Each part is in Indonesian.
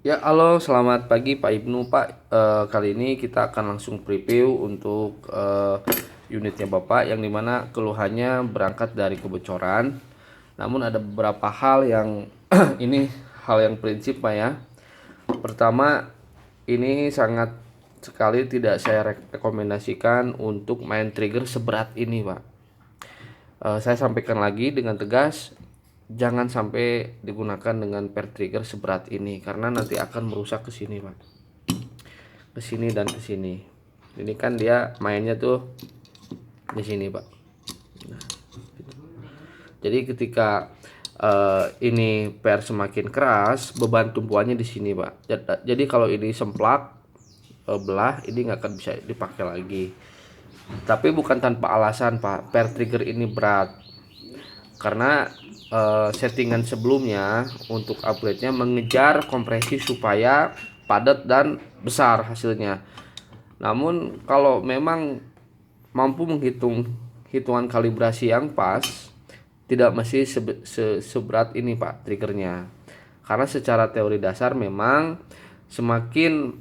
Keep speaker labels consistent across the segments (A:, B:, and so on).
A: Ya, halo, selamat pagi Pak Ibnu. Pak, kali ini kita akan langsung preview untuk unitnya Bapak yang dimana keluhannya berangkat dari kebocoran. Namun ada beberapa hal yang ini hal yang prinsip Pak ya. Pertama, ini sangat sekali tidak saya rekomendasikan untuk main trigger seberat ini Pak. Saya sampaikan lagi dengan tegas, jangan sampai digunakan dengan per trigger seberat ini karena nanti akan merusak ke sini Pak, ke sini dan ke sini. Ini kan dia mainnya tuh di sini Pak. Jadi ketika ini per semakin keras, beban tumpuannya di sini Pak. Jadi kalau ini semplak belah, ini nggak akan bisa dipakai lagi. Tapi bukan tanpa alasan Pak, per trigger ini berat karena settingan sebelumnya untuk upgrade-nya mengejar kompresi supaya padat dan besar hasilnya. Namun kalau memang mampu menghitung hitungan kalibrasi yang pas, tidak mesti seberat ini Pak triggernya. Karena secara teori dasar memang semakin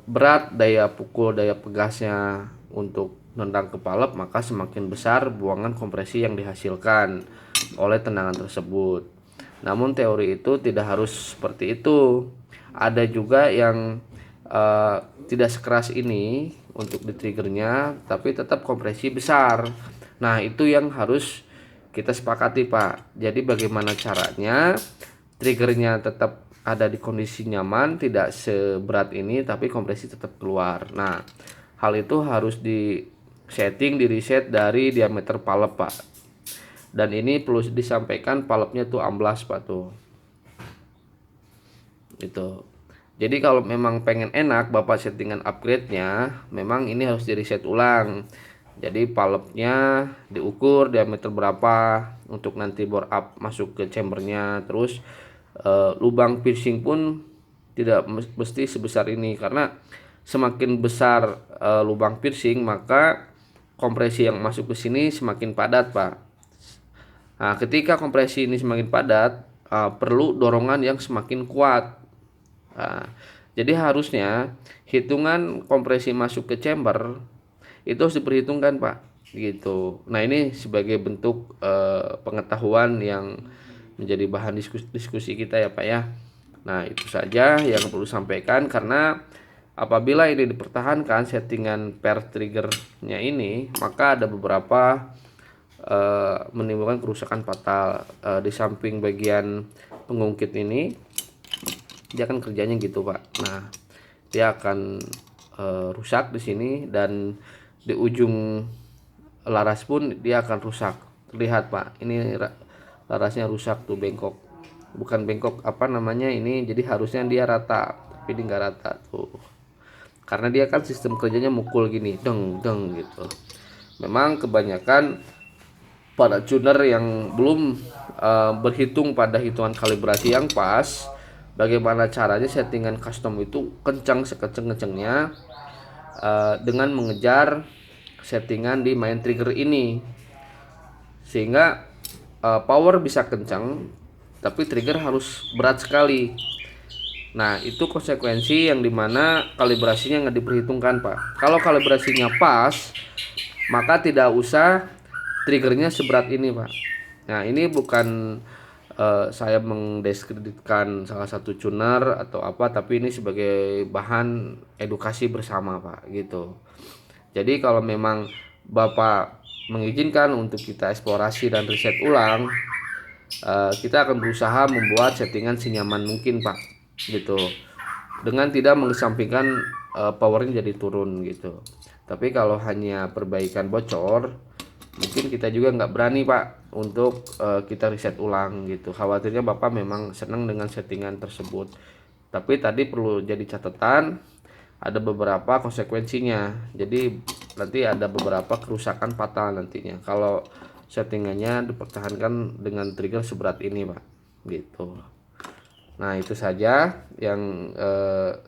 A: berat daya pukul, daya pegasnya untuk nendang ke palep, maka semakin besar buangan kompresi yang dihasilkan oleh tendangan tersebut. Namun teori itu tidak harus seperti itu. Ada juga yang tidak sekeras ini untuk di triggernya, tapi tetap kompresi besar. Nah, itu yang harus kita sepakati Pak. Jadi bagaimana caranya triggernya tetap ada di kondisi nyaman, tidak seberat ini, tapi kompresi tetap keluar. Nah, hal itu harus di setting, di reset dari diameter palep Pak. Dan ini perlu disampaikan palepnya tuh amblas Pak tuh. Itu. Jadi kalau memang pengen enak Bapak settingan upgrade-nya, memang ini harus di reset ulang. Jadi palepnya diukur diameter berapa untuk nanti bore up masuk ke chambernya. Terus lubang piercing pun tidak mesti sebesar ini karena semakin besar lubang piercing maka kompresi yang masuk ke sini semakin padat Pak. Nah, ketika kompresi ini semakin padat, perlu dorongan yang semakin kuat. Nah, jadi harusnya hitungan kompresi masuk ke chamber itu harus diperhitungkan Pak, gitu. Nah, ini sebagai bentuk pengetahuan yang menjadi bahan diskusi kita ya Pak ya. Nah, itu saja yang perlu disampaikan karena apabila ini dipertahankan settingan per triggernya ini, maka ada beberapa menimbulkan kerusakan fatal. Di samping bagian pengungkit ini dia akan kerjanya gitu Pak. Nah, dia akan rusak di sini dan di ujung laras pun dia akan rusak. Terlihat Pak, ini larasnya rusak tuh, bengkok. Bukan bengkok apa namanya ini, jadi harusnya dia rata, tapi ini nggak rata tuh. Karena dia kan sistem kerjanya mukul gini, deng deng gitu. Memang kebanyakan para tuner yang belum berhitung pada hitungan kalibrasi yang pas, bagaimana caranya settingan custom itu kencang sekenceng-kencengnya dengan mengejar settingan di main trigger ini, sehingga power bisa kencang tapi trigger harus berat sekali. Nah, itu konsekuensi yang dimana kalibrasinya nggak diperhitungkan Pak. Kalau kalibrasinya pas, maka tidak usah triggernya seberat ini Pak. Nah, ini bukan saya mendeskreditkan salah satu tuner atau apa, tapi ini sebagai bahan edukasi bersama Pak, gitu. Jadi kalau memang Bapak mengizinkan untuk kita eksplorasi dan riset ulang, kita akan berusaha membuat settingan senyaman mungkin Pak, gitu, dengan tidak mengesampingkan powernya jadi turun gitu. Tapi kalau hanya perbaikan bocor, mungkin kita juga nggak berani Pak untuk kita riset ulang gitu. Khawatirnya Bapak memang senang dengan settingan tersebut, tapi tadi perlu jadi catatan, ada beberapa konsekuensinya. Jadi nanti ada beberapa kerusakan fatal nantinya kalau settingannya dipertahankan dengan trigger seberat ini Pak, gitu. Nah, itu saja yang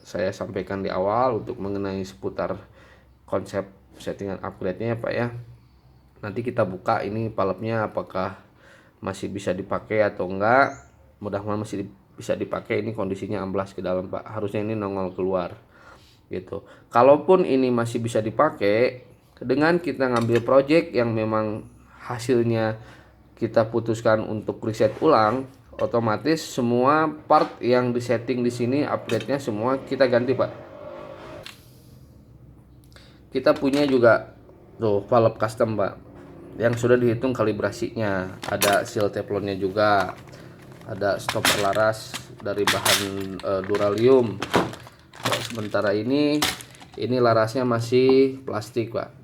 A: saya sampaikan di awal untuk mengenai seputar konsep settingan upgrade-nya ya Pak ya. Nanti kita buka ini palepnya apakah masih bisa dipakai atau enggak. Mudah-mudahan masih bisa dipakai. Ini kondisinya amblas ke dalam Pak, harusnya ini nongol keluar gitu. Kalaupun ini masih bisa dipakai, dengan kita ngambil project yang memang hasilnya kita putuskan untuk reset ulang, otomatis semua part yang disetting di sini update-nya semua kita ganti Pak. Kita punya juga tuh valve custom Pak, yang sudah dihitung kalibrasinya, ada seal teflonnya juga, ada stopper laras dari bahan duralium. Sementara ini larasnya masih plastik Pak,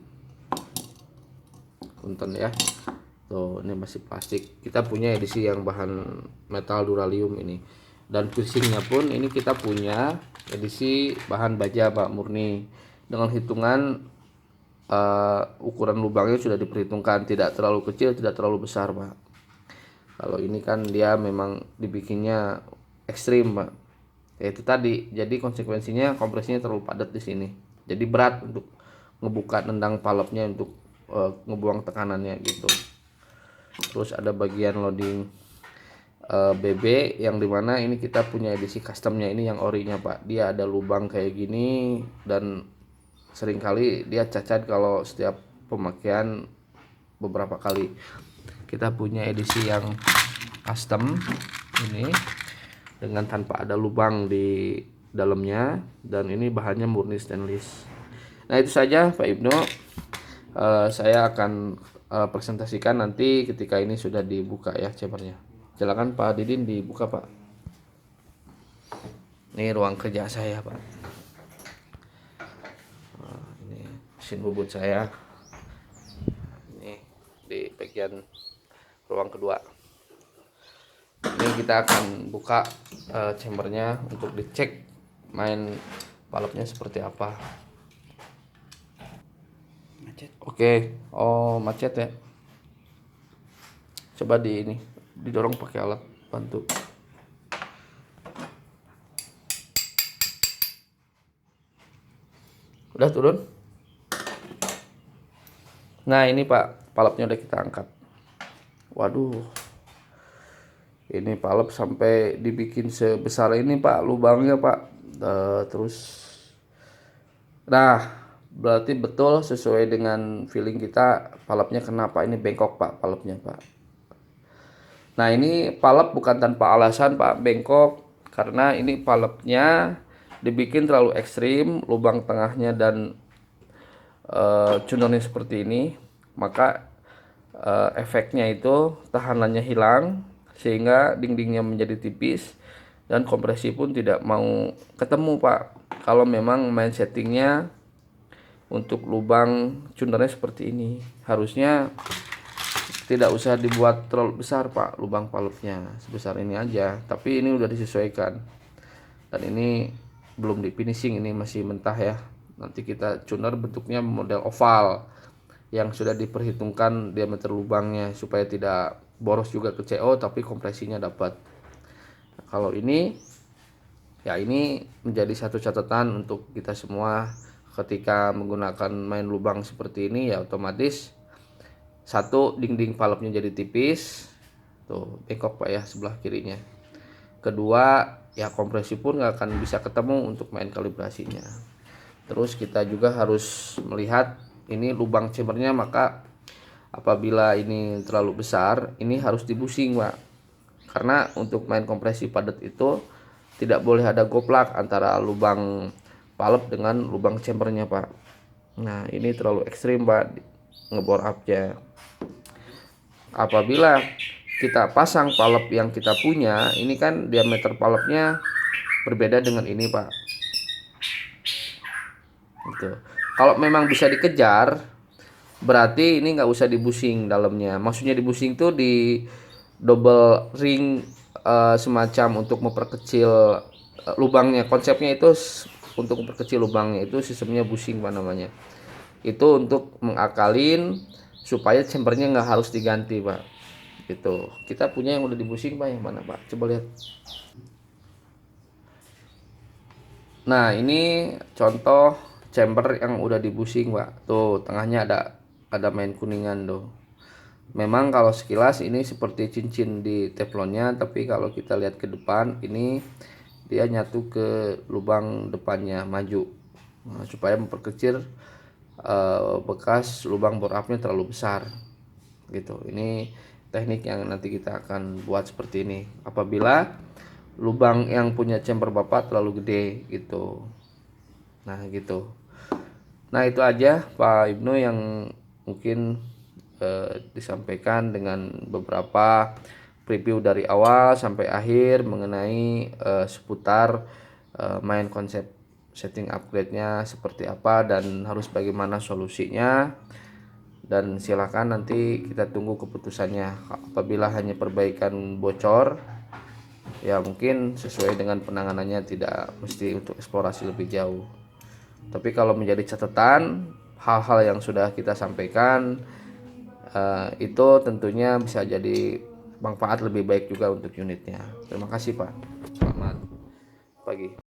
A: punten ya. Tuh, ini masih plastik. Kita punya edisi yang bahan metal duralium ini. Dan piercingnya pun ini kita punya edisi bahan baja Pak, murni. Dengan hitungan ukuran lubangnya sudah diperhitungkan, tidak terlalu kecil, tidak terlalu besar Pak. Kalau ini kan dia memang dibikinnya ekstrim Pak. Ya itu tadi. Jadi konsekuensinya kompresinya terlalu padat di sini. Jadi berat untuk ngebuka nendang valve-nya untuk ngebuang tekanannya gitu. Terus ada bagian loading BB yang dimana ini kita punya edisi customnya, ini yang orinya Pak. Dia ada lubang kayak gini dan seringkali dia cacat kalau setiap pemakaian beberapa kali. Kita punya edisi yang custom ini dengan tanpa ada lubang di dalamnya, dan ini bahannya murni stainless. Nah itu saja Pak Ibnu, saya akan presentasikan nanti ketika ini sudah dibuka ya chambernya. Silakan Pak Didin dibuka Pak. Ini ruang kerja saya Pak. Ini mesin bubut saya. Ini di bagian ruang kedua. Ini kita akan buka chambernya untuk dicek main valve-nya seperti apa. Macet. Oke, oh macet ya. Coba didorong pakai alat bantu. Udah turun. Nah ini Pak, valve-nya udah kita angkat. Waduh, ini valve sampai dibikin sebesar ini Pak lubangnya Pak. Terus, nah berarti betul sesuai dengan feeling kita, valve-nya kenapa ini bengkok Pak, valve-nya Pak. Nah ini valve bukan tanpa alasan Pak bengkok, karena ini valve-nya dibikin terlalu ekstrim, lubang tengahnya dan cunurnya seperti ini, maka efeknya itu tahanannya hilang sehingga dindingnya menjadi tipis dan kompresi pun tidak mau ketemu Pak. Kalau memang main settingnya untuk lubang cunurnya seperti ini, harusnya tidak usah dibuat terlalu besar Pak lubang valve-nya, sebesar ini aja. Tapi ini udah disesuaikan, dan ini belum di finishing, ini masih mentah ya. Nanti kita tuner bentuknya model oval yang sudah diperhitungkan diameter lubangnya supaya tidak boros juga ke CO tapi kompresinya dapat. Nah, kalau ini ya, ini menjadi satu catatan untuk kita semua ketika menggunakan main lubang seperti ini ya, otomatis satu, dinding valve-nya jadi tipis, tuh bengkok Pak ya sebelah kirinya. Kedua, ya kompresi pun nggak akan bisa ketemu untuk main kalibrasinya. Terus kita juga harus melihat ini lubang chambernya, maka apabila ini terlalu besar, ini harus dibusing Pak. Karena untuk main kompresi padat itu tidak boleh ada goplak antara lubang valve dengan lubang chambernya Pak. Nah ini terlalu ekstrim Pak ngebor up-nya. Apabila kita pasang valve yang kita punya, ini kan diameter valve-nya berbeda dengan ini Pak. Gitu. Kalau memang bisa dikejar, berarti ini nggak usah dibusing dalamnya. Maksudnya dibusing tuh di double ring, semacam untuk memperkecil lubangnya. Konsepnya itu untuk memperkecil lubangnya, itu sistemnya busing Pak namanya. Itu untuk mengakalin supaya chambernya nggak harus diganti Pak. Gitu. Kita punya yang udah dibusing Pak, yang mana Pak? Coba lihat. Nah ini contoh chamber yang udah dibusing Pak. Tuh tengahnya ada main kuningan tuh. Memang kalau sekilas ini seperti cincin di teflonnya, tapi kalau kita lihat ke depan ini dia nyatu ke lubang depannya maju. Nah, supaya memperkecil bekas lubang bore up-nya terlalu besar gitu. Ini teknik yang nanti kita akan buat seperti ini apabila lubang yang punya chamber Bapak terlalu gede gitu. Nah gitu. Nah itu aja Pak Ibnu yang mungkin disampaikan dengan beberapa preview dari awal sampai akhir mengenai seputar main konsep setting upgrade-nya seperti apa dan harus bagaimana solusinya. Dan silakan nanti kita tunggu keputusannya. Apabila hanya perbaikan bocor, ya mungkin sesuai dengan penanganannya, tidak mesti untuk eksplorasi lebih jauh. Tapi kalau menjadi catatan hal-hal yang sudah kita sampaikan, itu tentunya bisa jadi manfaat lebih baik juga untuk unitnya. Terima kasih Pak. Selamat pagi.